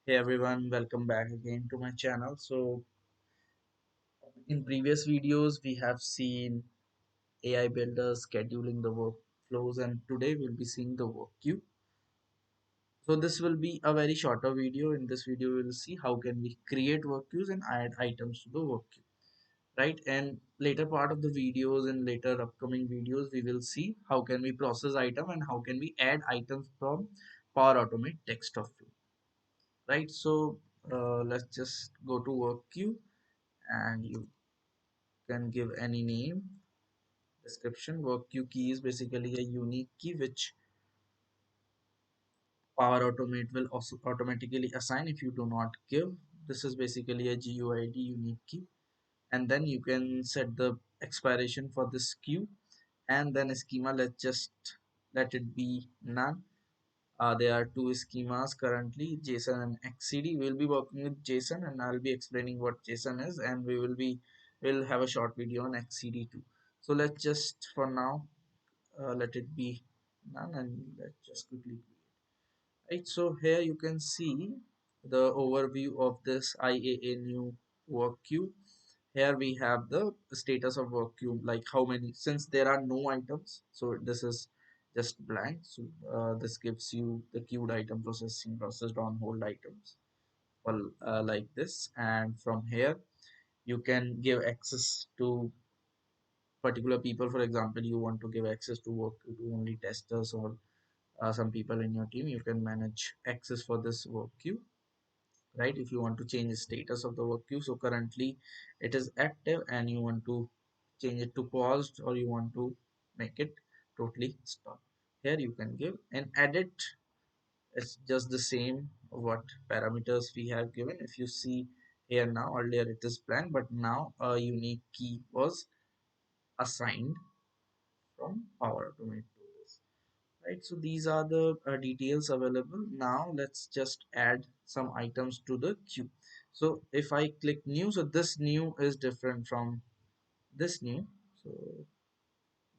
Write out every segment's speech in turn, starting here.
Hey everyone, welcome back again to my channel. So in previous videos we have seen AI builders scheduling the workflows, and today we'll be seeing the work queue. So this will be a very shorter video. In this video we'll see how can we create work queues and add items to the work queue, right? And later part of the videos and later upcoming videos we will see how can we process item and how can we add items from Power Automate text of flow, right? So let's just go to work queue and you can give any name. Description: work queue key is basically a unique key which Power Automate will also automatically assign if you do not give. This is basically a GUID unique key, and then you can set the expiration for this queue, and then schema, let's just let it be none. There are two schemas currently, JSON and XCD. We'll be working with JSON and I'll be explaining what JSON is, and we'll have a short video on XCD too. So let's just for now let it be none, and let's just quickly create. Right, so here you can see the overview of this IAA new work queue. Here we have the status of work queue, like how many, since there are no items, so this is just blank. So this gives you the queued item processing, processed on hold items, well, like this. And from here you can give access to particular people. For example, you want to give access to work to only testers or some people in your team. You can manage access for this work queue, right? If you want to change the status of the work queue, so currently it is active and you want to change it to paused, or you want to make it totally stop, here you can give an edit. It's just the same what parameters we have given. If you see here, now earlier it is blank, but now a unique key was assigned from Power Automate to this, right? So these are the details available. Now let's just add some items to the queue. So if I click new, so this new is different from this new. So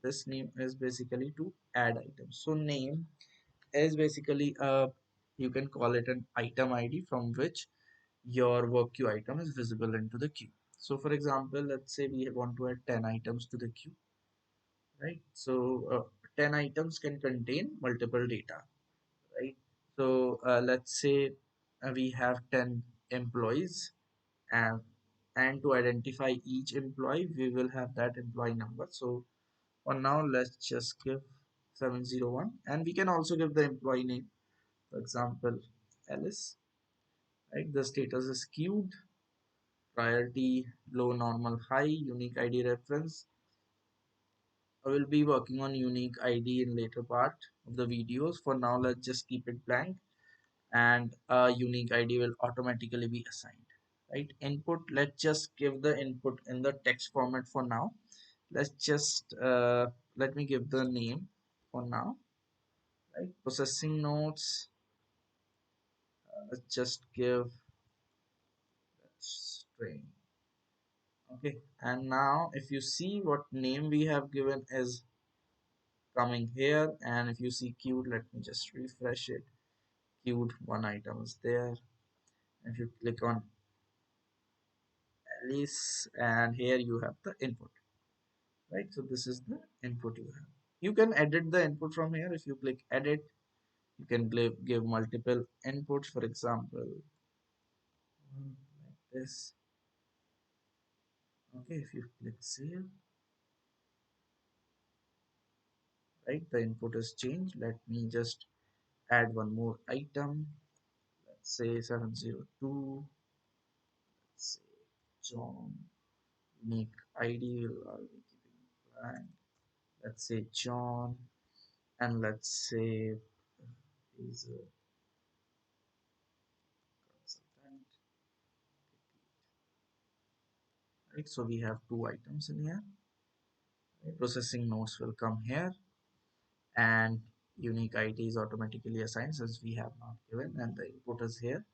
this new is basically to add items. So name is basically you can call it an item ID from which your work queue item is visible into the queue. So for example, let's say we want to add 10 items to the queue, right? So 10 items can contain multiple data, right? So let's say we have 10 employees, and to identify each employee we will have that employee number. So for now let's just give 701, and we can also give the employee name, for example Alice, right? The status is queued, priority low, normal, high, unique ID reference. I will be working on unique ID in later part of the videos. For now let's just keep it blank, and a unique ID will automatically be assigned, right? Input, let's just give the input in the text format for now. Let's just let me give the name for now, right? Processing notes, let's just give string. Okay, and now if you see what name we have given is coming here, and if you see queued, let me just refresh it. Queued, one item is there. If you click on Alice, and here you have the input, right? So this is the input you have. You can edit the input from here. If you click edit, you can give multiple inputs, for example like this. Okay, if you click save, right, the input is changed. Let me just add one more item. Let's say 702. Let's say John. Unique ID will I'll be keeping blank. Let's say John, and let's say he's a consultant, right? So we have two items in here, right? Processing nodes will come here, and unique ID is automatically assigned since we have not given, and the input is here.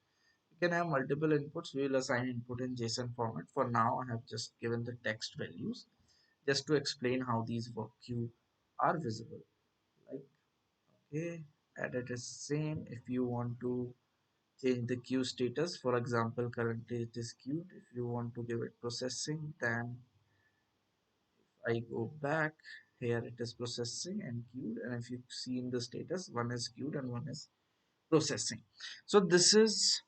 You can have multiple inputs. We will assign input in JSON format. For now I have just given the text values just to explain how these work queue are visible, like, okay, edit is same. If you want to change the queue status. For example, currently it is queued. If you want to give it processing, then I go back here, it is processing and queued, and if you see in the status, one is queued and one is processing. So this is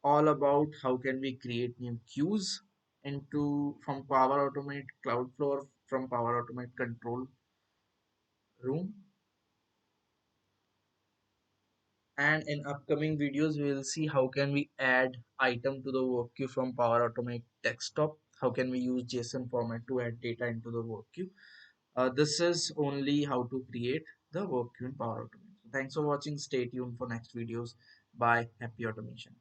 all about how can we create new queues into from Power Automate Cloudflare, from Power Automate control room. And in upcoming videos we will see how can we add item to the work queue from Power Automate desktop, how can we use JSON format to add data into the work queue. This is only how to create the work queue in Power Automate. So thanks for watching, stay tuned for next videos. Bye, happy automation.